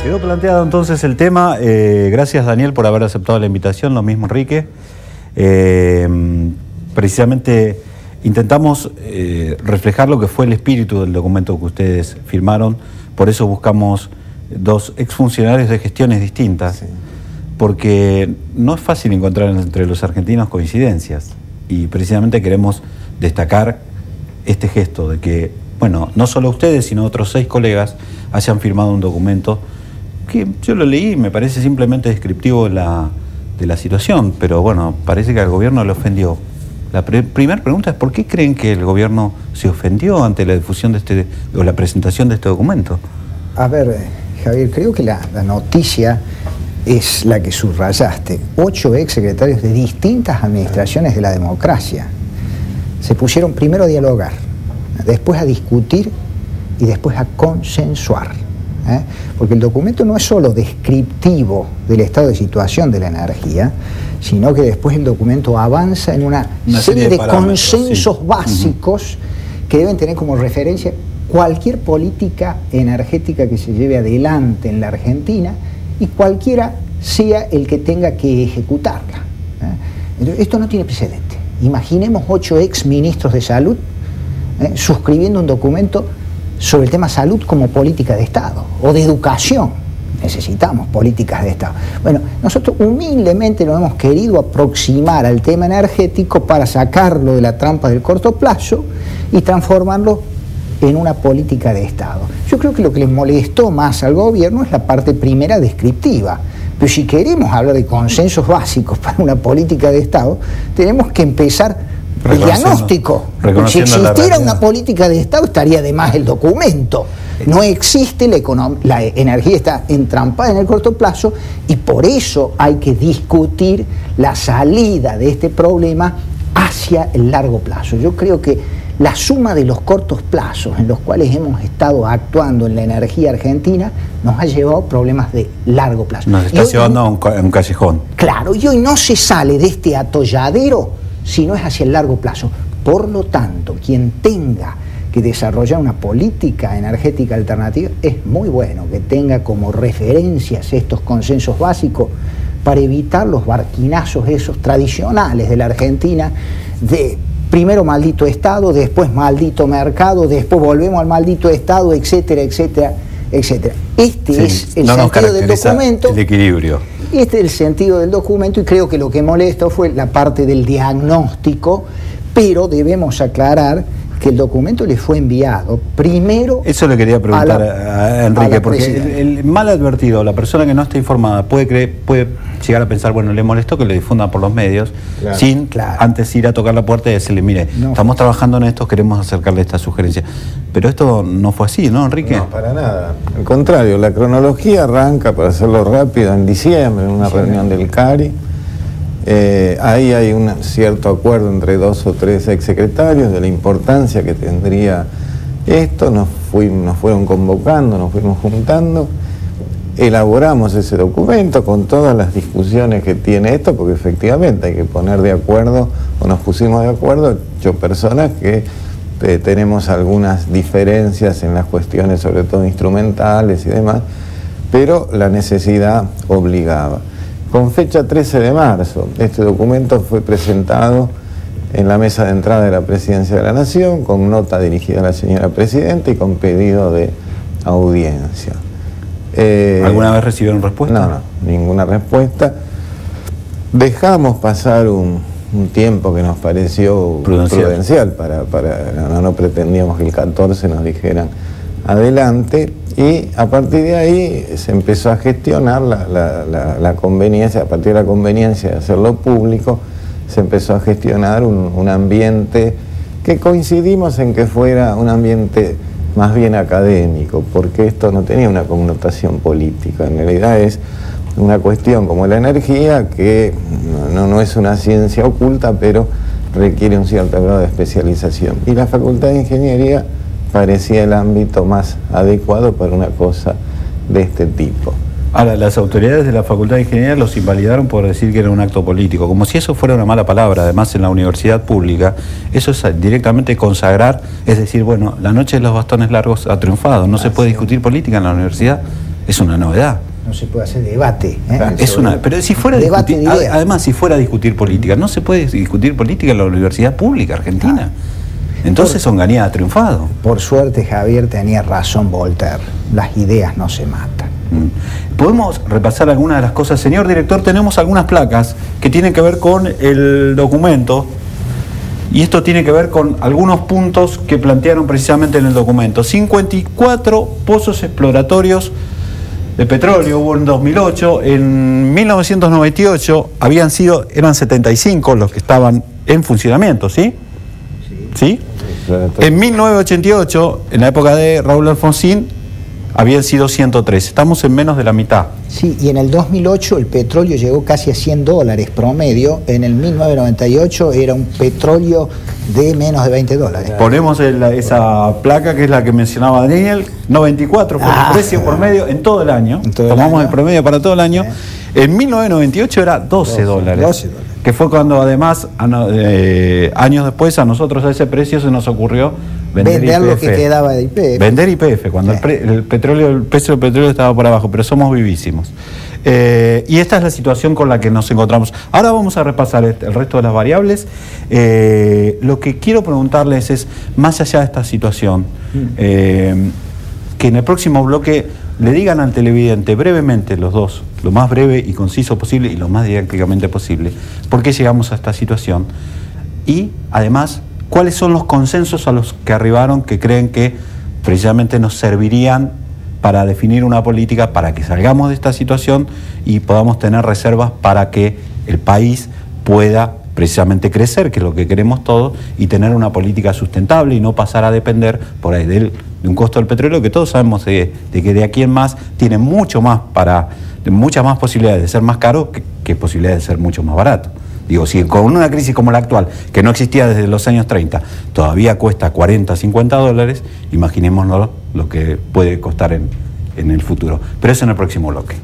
Quedó planteado entonces el tema. Gracias, Daniel, por haber aceptado la invitación. Lo mismo, Enrique. Precisamente intentamos reflejar lo que fue el espíritu del documento que ustedes firmaron. Por eso buscamos dos exfuncionarios de gestiones distintas. Sí. Porque no es fácil encontrar entre los argentinos coincidencias. Y precisamente queremos destacar este gesto de que, bueno, no solo ustedes, sino otros 6 colegas hayan firmado un documento que yo lo leí y me parece simplemente descriptivo de la situación, pero bueno, parece que al gobierno le ofendió. La primera pregunta es: ¿por qué creen que el gobierno se ofendió ante la difusión de o la presentación de este documento? A ver, Javier, creo que la noticia es la que subrayaste. 8 exsecretarios de distintas administraciones de la democracia se pusieron primero a dialogar, después a discutir y después a consensuar. Porque el documento no es solo descriptivo del estado de situación de la energía, sino que después el documento avanza en una serie de consensos básicos que deben tener como referencia cualquier política energética que se lleve adelante en la Argentina y cualquiera sea el que tenga que ejecutarla. Entonces, esto no tiene precedente. Imaginemos 8 exministros de salud suscribiendo un documento sobre el tema salud como política de Estado, o de educación. Necesitamos políticas de Estado. Bueno, nosotros humildemente nos hemos querido aproximar al tema energético para sacarlo de la trampa del corto plazo y transformarlo en una política de Estado. Yo creo que lo que les molestó más al gobierno es la parte primera descriptiva. Pero si queremos hablar de consensos básicos para una política de Estado, tenemos que empezar el diagnóstico. Si existiera una política de Estado, estaría de más el documento. No existe, la energía está entrampada en el corto plazo y por eso hay que discutir la salida de este problema hacia el largo plazo. Yo creo que la suma de los cortos plazos en los cuales hemos estado actuando en la energía argentina nos ha llevado a problemas de largo plazo. Nos está llevando a un callejón. Claro, y hoy no se sale de este atolladero si no es hacia el largo plazo. Por lo tanto, quien tenga que desarrollar una política energética alternativa, es muy bueno que tenga como referencias estos consensos básicos para evitar los barquinazos esos tradicionales de la Argentina, de primero maldito Estado, después maldito mercado, después volvemos al maldito Estado, etcétera, etcétera, etcétera. Este es el sentido del documento. El equilibrio. Este es el sentido del documento y creo que lo que molesta fue la parte del diagnóstico, pero debemos aclarar que el documento le fue enviado primero. Eso le quería preguntar a Enrique, porque el mal advertido, la persona que no está informada, puede llegar a pensar, bueno, le molestó que lo difundan por los medios, claro, sin antes ir a tocar la puerta y decirle, mire, estamos trabajando en esto, queremos acercarle esta sugerencia. Pero esto no fue así, ¿no, Enrique? No, para nada. Al contrario, la cronología arranca, para hacerlo rápido, en diciembre, en una reunión del CARI. Ahí hay un cierto acuerdo entre 2 o 3 exsecretarios de la importancia que tendría esto. Nos fueron convocando, nos fuimos juntando, elaboramos ese documento con todas las discusiones que tiene esto, porque efectivamente hay que poner de acuerdo, o nos pusimos de acuerdo, personas que tenemos algunas diferencias en las cuestiones, sobre todo instrumentales y demás, pero la necesidad obligaba. Con fecha 13 de marzo, este documento fue presentado en la mesa de entrada de la Presidencia de la Nación, con nota dirigida a la señora Presidenta y con pedido de audiencia. ¿Alguna vez recibieron respuesta? No, ninguna respuesta. Dejamos pasar un tiempo que nos pareció prudencial no pretendíamos que el 14 nos dijeran adelante, y a partir de ahí se empezó a gestionar la conveniencia. A partir de la conveniencia de hacerlo público, se empezó a gestionar un ambiente que coincidimos en que fuera un ambiente más bien académico, porque esto no tenía una connotación política. En realidad es una cuestión como la energía, que no es una ciencia oculta, pero requiere un cierto grado de especialización. Y la Facultad de Ingeniería parecía el ámbito más adecuado para una cosa de este tipo. Ahora, las autoridades de la Facultad de Ingeniería los invalidaron por decir que era un acto político, como si eso fuera una mala palabra. Además, en la universidad pública, eso es directamente consagrar, es decir, bueno, la noche de los bastones largos ha triunfado, no se puede discutir política en la universidad. es una novedad. No se puede hacer debate. Pero si fuera además, si fuera a discutir política, no se puede discutir política en la universidad pública argentina. Entonces Onganía ha triunfado. Por suerte, Javier, tenía razón Voltaire. Las ideas no se matan. ¿Podemos repasar algunas de las cosas? Señor director, tenemos algunas placas que tienen que ver con el documento. Y esto tiene que ver con algunos puntos que plantearon precisamente en el documento. 54 pozos exploratorios de petróleo hubo en 2008. En 1998 eran 75 los que estaban en funcionamiento, ¿sí? ¿Sí? En 1988, en la época de Raúl Alfonsín, habían sido 103. Estamos en menos de la mitad. Sí, y en el 2008 el petróleo llegó casi a $100 promedio. En el 1998 era un petróleo de menos de $20. Ponemos esa placa que es la que mencionaba Daniel. 94 fue el precio promedio en todo el año. Tomamos el promedio para todo el año. En 1998 era $12. Que fue cuando además, años después, a nosotros a ese precio se nos ocurrió vender YPF. Lo que quedaba de YPF. Vender YPF, cuando el precio del petróleo estaba por abajo, pero somos vivísimos. Y esta es la situación con la que nos encontramos. Ahora vamos a repasar el resto de las variables. Lo que quiero preguntarles es, más allá de esta situación, que en el próximo bloque le digan al televidente brevemente, los dos, lo más breve y conciso posible y lo más didácticamente posible, por qué llegamos a esta situación y además cuáles son los consensos a los que arribaron que creen que precisamente nos servirían para definir una política para que salgamos de esta situación y podamos tener reservas para que el país pueda precisamente crecer, que es lo que queremos todos, y tener una política sustentable y no pasar a depender por ahí de un costo del petróleo que todos sabemos de que de aquí en más tiene muchas más posibilidades de ser más caro que posibilidades de ser mucho más barato. Digo, si con una crisis como la actual, que no existía desde los años 30, todavía cuesta $40, $50, imaginémonos lo que puede costar en el futuro. Pero eso en el próximo bloque.